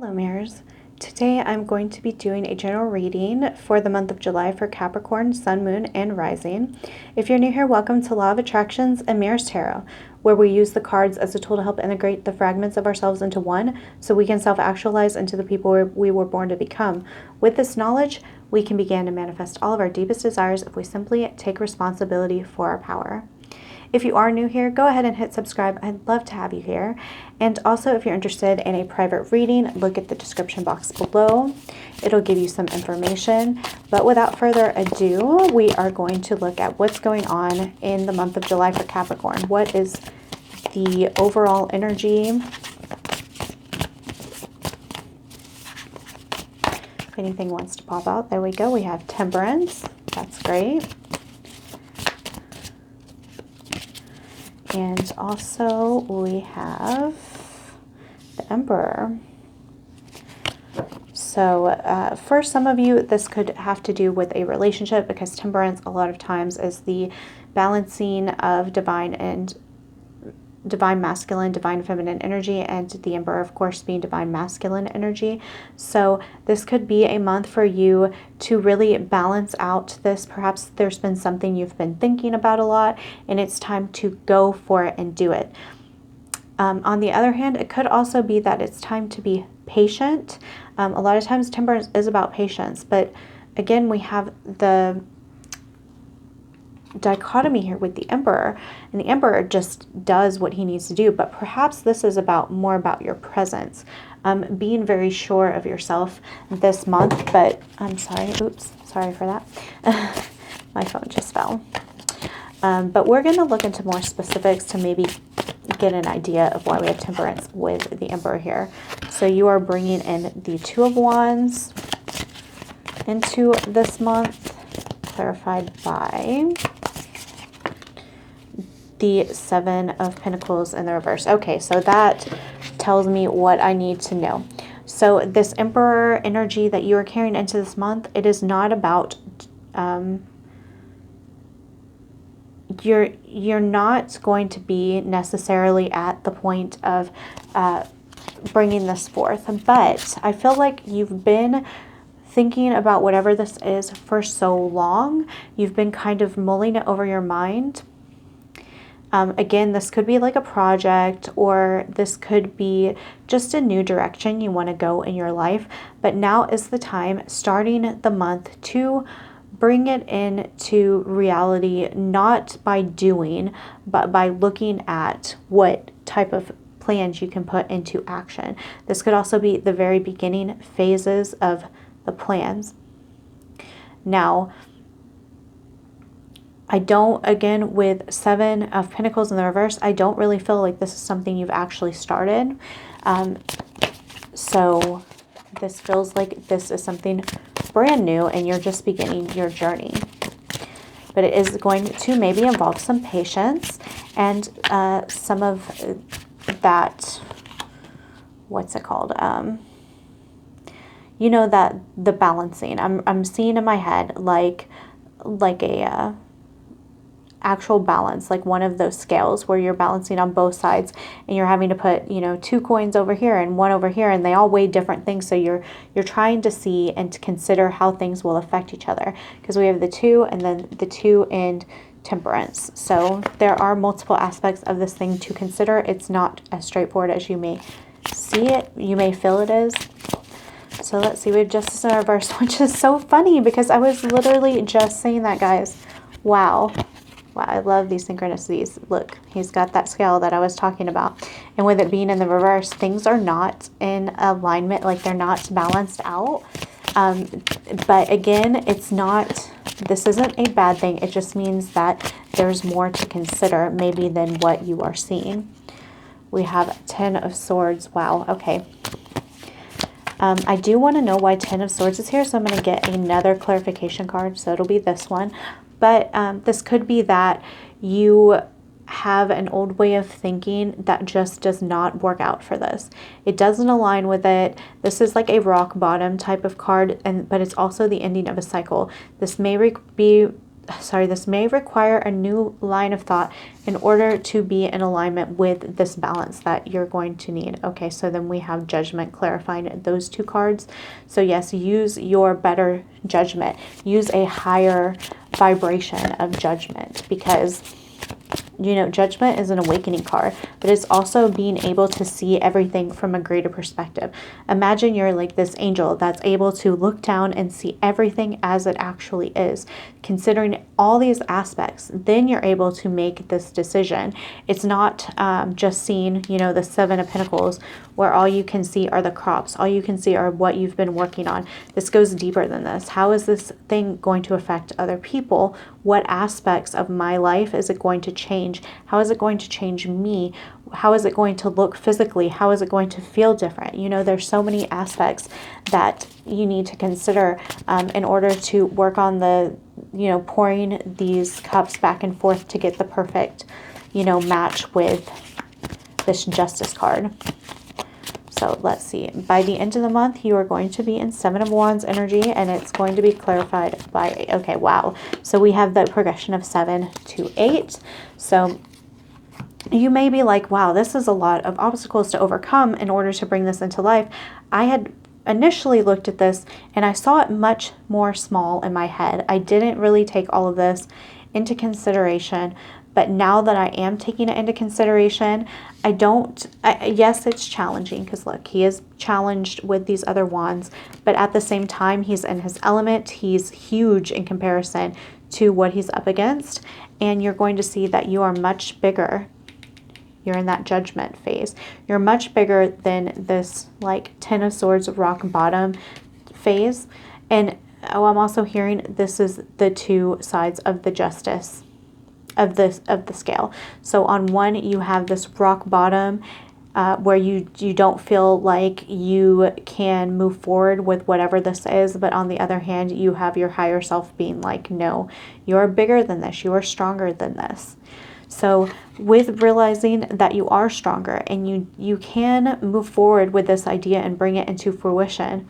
Hello mirrors. Today I'm going to be doing a general reading for the month of July for Capricorn, Sun, Moon, and Rising. If you're new here, welcome to Law of Attractions and Mirrors Tarot, where we use the cards as a tool to help integrate the fragments of ourselves into one so we can self-actualize into the people we were born to become. With this knowledge, we can begin to manifest all of our deepest desires if we simply take responsibility for our power. If you are new here, go ahead and hit subscribe. I'd love to have you here. And also, if you're interested in a private reading, look at the description box below. It'll give you some information. But without further ado, we are going to look at what's going on in the month of July for Capricorn. What is the overall energy? If anything wants to pop out, there we go. We have Temperance. That's great. And also we have the Emperor. So for some of you, this could have to do with a relationship, because Temperance a lot of times is the balancing of divine masculine, divine feminine energy, and the Emperor, of course, being divine masculine energy. So this could be a month for you to really balance out this. Perhaps there's been something you've been thinking about a lot, and it's time to go for it and do it. On the other hand, it could also be that it's time to be patient. A lot of times Temperance is about patience, but again, we have the dichotomy here with the Emperor, and the Emperor just does what he needs to do. But perhaps this is more about your presence, being very sure of yourself this month. But I'm sorry, oops, sorry for that. My phone just fell. But we're going to look into more specifics to maybe get an idea of why we have Temperance with the Emperor here. So you are bringing in the Two of Wands into this month, clarified by the Seven of Pentacles in the reverse. Okay, so that tells me what I need to know. So this Emperor energy that you are carrying into this month, it is not about you're not going to be necessarily at the point of bringing this forth, but I feel like you've been thinking about whatever this is for so long. You've been kind of mulling it over your mind. Again, this could be like a project, or this could be just a new direction you want to go in your life. But now is the time, starting the month, to bring it into reality, not by doing, but by looking at what type of plans you can put into action. This could also be the very beginning phases of the plans. Now, I don't, again, with Seven of Pentacles in the reverse, I don't really feel like this is something you've actually started. So this feels like this is something brand new and you're just beginning your journey. But it is going to maybe involve some patience and some of that, what's it called? You know, that the balancing. I'm seeing in my head like a actual balance, like one of those scales where you're balancing on both sides, and you're having to put, you know, 2 coins over here and 1 over here, and they all weigh different things. So you're trying to see and to consider how things will affect each other, because we have the 2 and then the 2 and Temperance. So there are multiple aspects of this thing to consider. It's not as straightforward as you may see it, you may feel it is. So let's see, we have Justice in reverse, which is so funny because I was literally just saying that, guys. Wow. Wow, I love these synchronicities. Look, he's got that scale that I was talking about. And with it being in the reverse, things are not in alignment, like they're not balanced out. But again, it's not, this isn't a bad thing. It just means that there's more to consider maybe than what you are seeing. We have 10 of Swords. Wow, okay. I do want to know why 10 of Swords is here, so I'm going to get another clarification card. So it'll be this one. But this could be that you have an old way of thinking that just does not work out for this. It doesn't align with it. This is like a rock bottom type of card, but it's also the ending of a cycle. This may be this may require a new line of thought in order to be in alignment with this balance that you're going to need. Okay, so then we have Judgment clarifying those two cards. So yes, use your better judgment. Use a higher vibration of judgment, because you know, Judgment is an awakening card, but it's also being able to see everything from a greater perspective. Imagine you're like this angel that's able to look down and see everything as it actually is, considering all these aspects. Then you're able to make this decision. It's not just seeing, you know, the Seven of Pentacles, where all you can see are the crops. All you can see are what you've been working on. This goes deeper than this. How is this thing going to affect other people? What aspects of my life is it going to change? How is it going to change me? How is it going to look physically? How is it going to feel different? You know, there's so many aspects that you need to consider in order to work on the, you know, pouring these cups back and forth to get the perfect, you know, match with this Justice card. So let's see. By the end of the month, you are going to be in Seven of Wands energy, and it's going to be clarified by, okay, wow. So we have the progression of 7 to 8. So you may be like, wow, this is a lot of obstacles to overcome in order to bring this into life. I had initially looked at this and I saw it much more small in my head. I didn't really take all of this into consideration. But now that I am taking it into consideration, yes, it's challenging, because look, he is challenged with these other wands, but at the same time, he's in his element. He's huge in comparison to what he's up against. And you're going to see that you are much bigger. You're in that Judgment phase. You're much bigger than this like Ten of Swords rock bottom phase. And oh, I'm also hearing this is the two sides of the Justice of the scale. So on one, you have this rock bottom where you don't feel like you can move forward with whatever this is, but on the other hand, you have your higher self being like, no, you're bigger than this, you are stronger than this. So with realizing that you are stronger and you can move forward with this idea and bring it into fruition,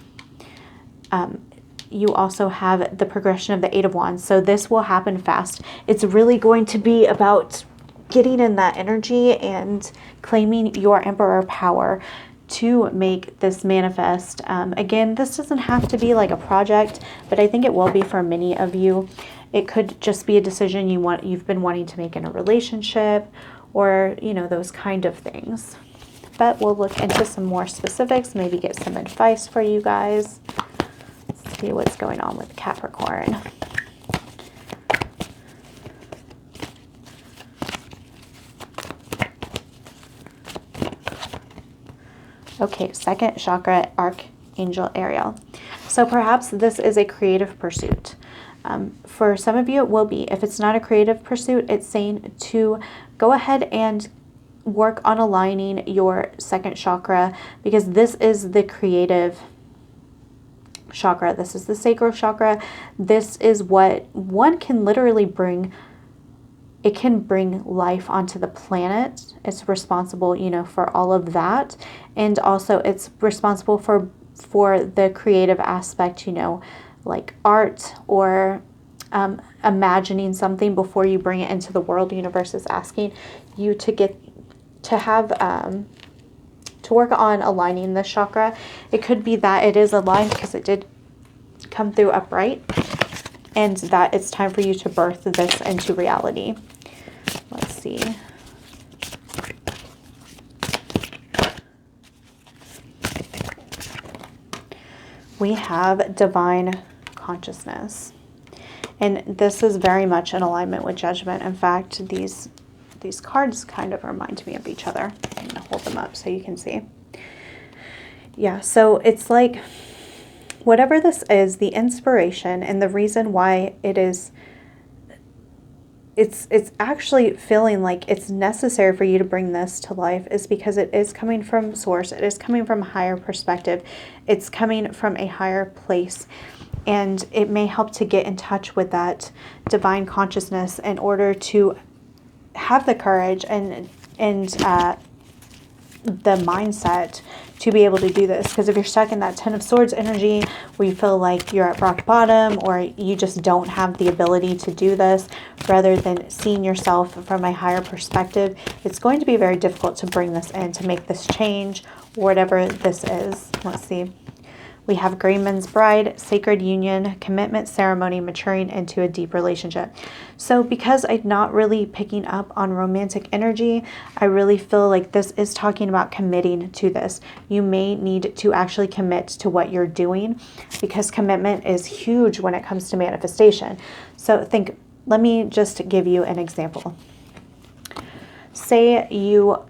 you also have the progression of the Eight of Wands. So this will happen fast. It's really going to be about getting in that energy and claiming your Emperor power to make this manifest. Again, this doesn't have to be like a project, but I think it will be for many of you. It could just be a decision you've been wanting to make in a relationship, or, you know, those kind of things. But we'll look into some more specifics, maybe get some advice for you guys. See what's going on with Capricorn. Okay, second chakra, Archangel Ariel. So perhaps this is a creative pursuit. For some of you, it will be. If it's not a creative pursuit, it's saying to go ahead and work on aligning your second chakra, because this is the creative chakra. This is the sacral chakra. This is what one can literally bring. It can bring life onto the planet. It's responsible, you know, for all of that. And also it's responsible for the creative aspect, you know, like art or imagining something before you bring it into the world. The universe is asking you to work on aligning this chakra. It could be that it is aligned because it did come through upright, and that it's time for you to birth this into reality. Let's see. We have divine consciousness, and this is very much in alignment with Judgment. In fact, these cards kind of remind me of each other. I'm going to hold them up so you can see. Yeah, so it's like whatever this is, the inspiration and the reason why it's actually feeling like it's necessary for you to bring this to life is because it is coming from source. It is coming from a higher perspective. It's coming from a higher place. And it may help to get in touch with that divine consciousness in order to have the courage and the mindset to be able to do this. Because if you're stuck in that Ten of Swords energy where you feel like you're at rock bottom, or you just don't have the ability to do this, rather than seeing yourself from a higher perspective, it's going to be very difficult to bring this in, to make this change, whatever this is. Let's see. We have Grayman's Bride, Sacred Union, Commitment Ceremony, Maturing into a Deep Relationship. So because I'm not really picking up on romantic energy, I really feel like this is talking about committing to this. You may need to actually commit to what you're doing, because commitment is huge when it comes to manifestation. So let me just give you an example. Say you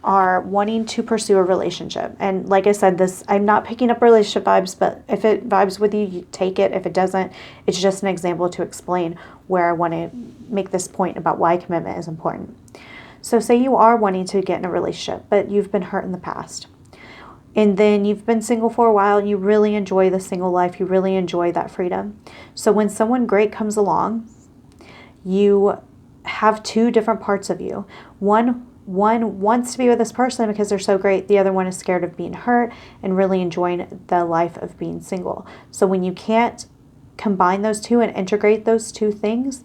are wanting to pursue a relationship. And like I said, I'm not picking up relationship vibes, but if it vibes with you, you take it. If it doesn't, it's just an example to explain where I want to make this point about why commitment is important. So say you are wanting to get in a relationship, but you've been hurt in the past. And then you've been single for a while and you really enjoy the single life. You really enjoy that freedom. So when someone great comes along, you have two different parts of you. One wants to be with this person because they're so great. The other one is scared of being hurt and really enjoying the life of being single. So when you can't combine those two and integrate those two things,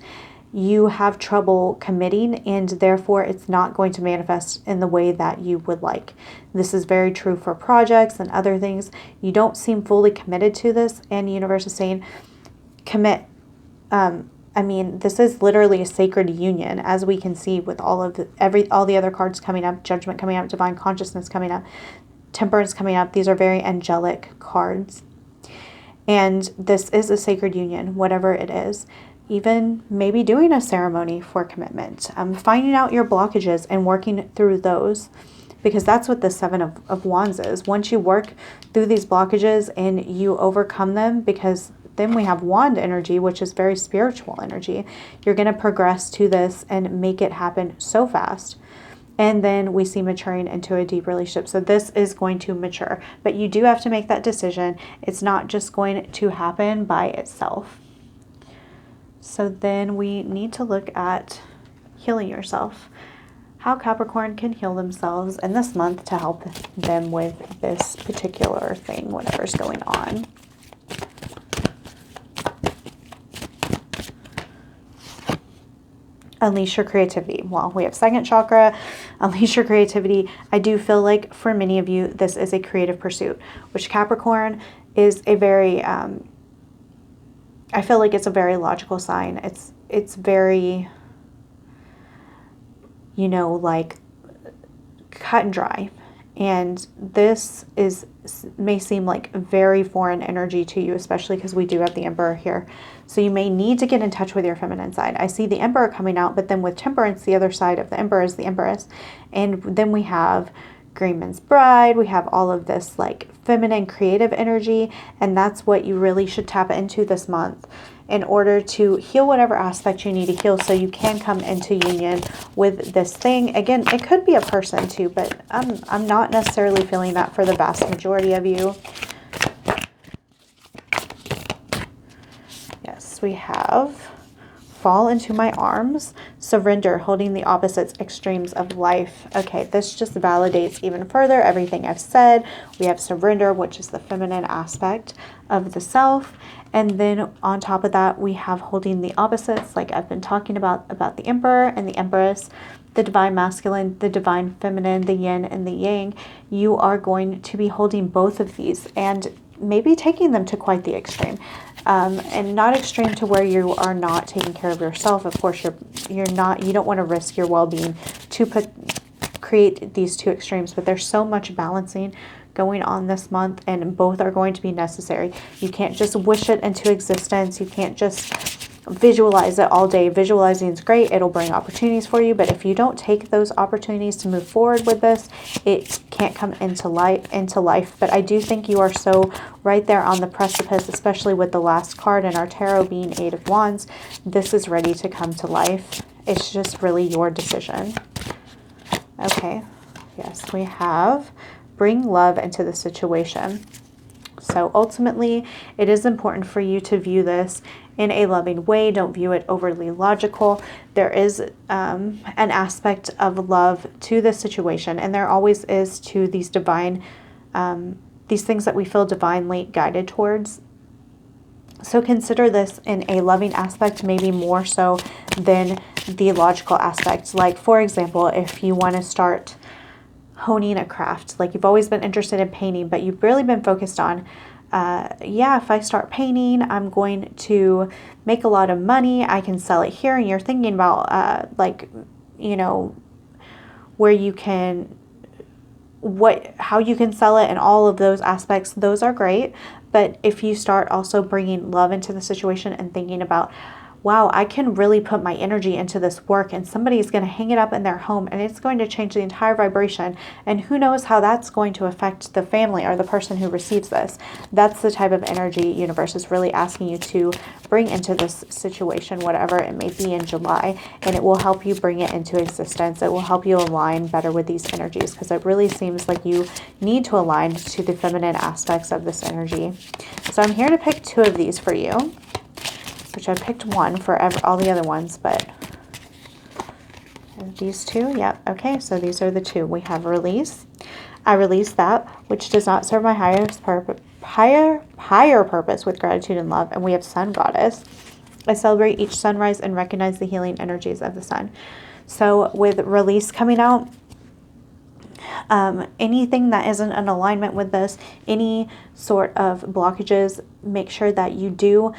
you have trouble committing, and therefore it's not going to manifest in the way that you would like. This is very true for projects and other things. You don't seem fully committed to this, and the universe is saying commit. This is literally a sacred union, as we can see with all the other cards coming up, Judgment coming up, Divine Consciousness coming up, Temperance coming up. These are very angelic cards. And this is a sacred union, whatever it is. Even maybe doing a ceremony for commitment, finding out your blockages and working through those, because that's what the Seven of Wands is. Once you work through these blockages and you overcome them, because then we have wand energy, which is very spiritual energy. You're going to progress to this and make it happen so fast. And then we see maturing into a deep relationship. So this is going to mature, but you do have to make that decision. It's not just going to happen by itself. So then we need to look at healing yourself. How Capricorn can heal themselves in this month to help them with this particular thing, whatever's going on. Unleash your creativity. Well, we have second chakra, unleash your creativity. I do feel like for many of you, this is a creative pursuit, which Capricorn is a very, I feel like it's a very logical sign. It's very, like cut and dry. And this may seem like very foreign energy to you, especially because we do have the Emperor here. So you may need to get in touch with your feminine side. I see the Emperor coming out, but then with Temperance, the other side of the Emperor is the Empress. And then we have Grayman's Bride. We have all of this like feminine creative energy. And that's what you really should tap into this month in order to heal whatever aspect you need to heal, so you can come into union with this thing. Again, it could be a person too, but I'm not necessarily feeling that for the vast majority of you. Yes, we have fall into my arms, surrender, holding the opposites extremes of life. Okay, this just validates even further everything I've said. We have surrender, which is the feminine aspect of the self. And then on top of that, we have holding the opposites, like I've been talking about the Emperor and the Empress, the divine masculine, the divine feminine, the yin and the yang. You are going to be holding both of these and maybe taking them to quite the extreme. And not extreme to where you are not taking care of yourself. Of course, you don't want to risk your well-being to create these two extremes, but there's so much balancing going on this month, and both are going to be necessary. You can't just wish it into existence. You can't just visualize it all day. Visualizing is great. It'll bring opportunities for you, but if you don't take those opportunities to move forward with this, it can't come into life. But I do think you are so right there on the precipice, especially with the last card in our tarot being Eight of Wands. This is ready to come to life. It's just really your decision. Okay. Yes, we have bring love into the situation. So ultimately, it is important for you to view this in a loving way. Don't view it overly logical. There is an aspect of love to this situation, and there always is to these divine these things that we feel divinely guided towards. So consider this in a loving aspect, maybe more so than the logical aspect. Like, for example, if you want to start honing a craft, like you've always been interested in painting, but you've really been focused on, yeah, if I start painting, I'm going to make a lot of money. I can sell it here. And you're thinking about, like, you know, where you can, how you can sell it and all of those aspects. Those are great. But if you start also bringing love into the situation and thinking about, wow, I can really put my energy into this work, and somebody is going to hang it up in their home and it's going to change the entire vibration. And who knows how that's going to affect the family or the person who receives this. That's the type of energy universe is really asking you to bring into this situation, whatever it may be in July. And it will help you bring it into existence. It will help you align better with these energies, because it really seems like you need to align to the feminine aspects of this energy. So I'm here to pick 2 of these for you, which I picked 1 for all the other ones, but these 2, yep. Okay, so these are the 2. We have release. I release that which does not serve my higher purpose with gratitude and love. And we have Sun Goddess. I celebrate each sunrise and recognize the healing energies of the sun. So with release coming out, anything that isn't in alignment with this, any sort of blockages, make sure that you do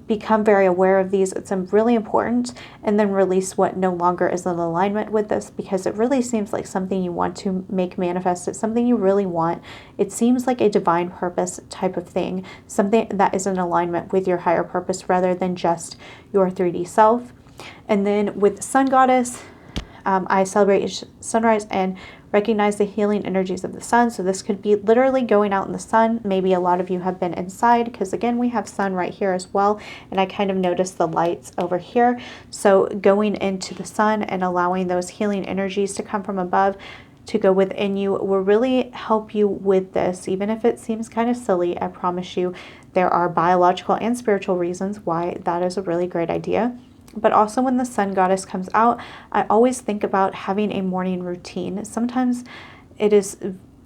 become very aware of these. It's really important. And then release what no longer is in alignment with this, because it really seems like something you want to make manifest. It's something you really want. It seems like a divine purpose type of thing, something that is in alignment with your higher purpose rather than just your 3D self. And then with Sun Goddess, I celebrate each sunrise and recognize the healing energies of the sun. So this could be literally going out in the sun. Maybe a lot of you have been inside, because again, we have sun right here as well. And I kind of noticed the lights over here. So going into the sun and allowing those healing energies to come from above to go within you will really help you with this. Even if it seems kind of silly, I promise you there are biological and spiritual reasons why that is a really great idea. But also when the Sun Goddess comes out, I always think about having a morning routine. Sometimes it is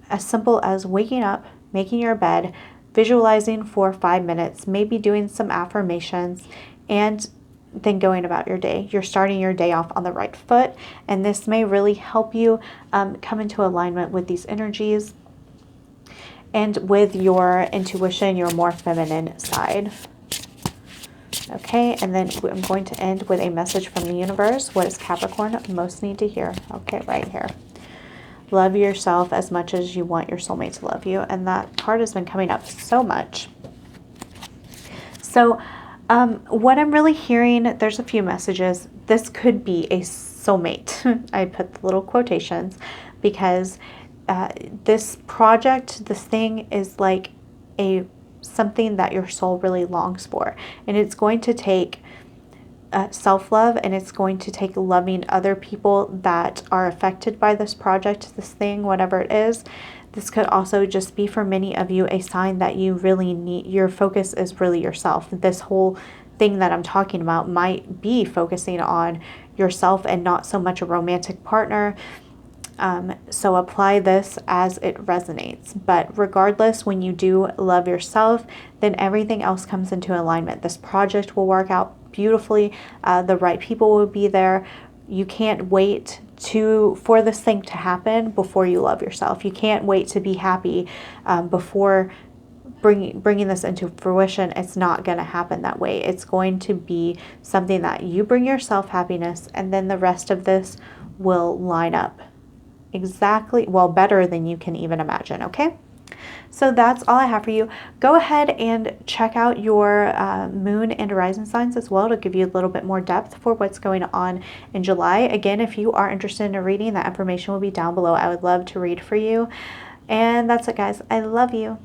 as simple as waking up, making your bed, visualizing for 5 minutes, maybe doing some affirmations, and then going about your day. You're starting your day off on the right foot, and this may really help you come into alignment with these energies and with your intuition, your more feminine side. Okay, and then I'm going to end with a message from the universe. What does Capricorn most need to hear? Okay, right here. Love yourself as much as you want your soulmate to love you. And that card has been coming up so much. So what I'm really hearing, there's a few messages. This could be a soulmate. I put the little quotations because this project, this thing is like something that your soul really longs for. And it's going to take self-love, and it's going to take loving other people that are affected by this project, this thing, whatever it is. This could also just be for many of you a sign that you really need, your focus is really yourself. This whole thing that I'm talking about might be focusing on yourself and not so much a romantic partner. So apply this as it resonates. But regardless, when you do love yourself, then everything else comes into alignment. This project will work out beautifully. The right people will be there. You can't wait for this thing to happen before you love yourself. You can't wait to be happy before bringing this into fruition. It's not going to happen that way. It's going to be something that you bring yourself happiness, and then the rest of this will line up exactly, well, better than you can even imagine. Okay, so that's all I have for you. Go ahead and check out your moon and rising signs as well to give you a little bit more depth for what's going on in July. Again, if you are interested in a reading, that information will be down below. I would love to read for you. And that's it, guys. I love you.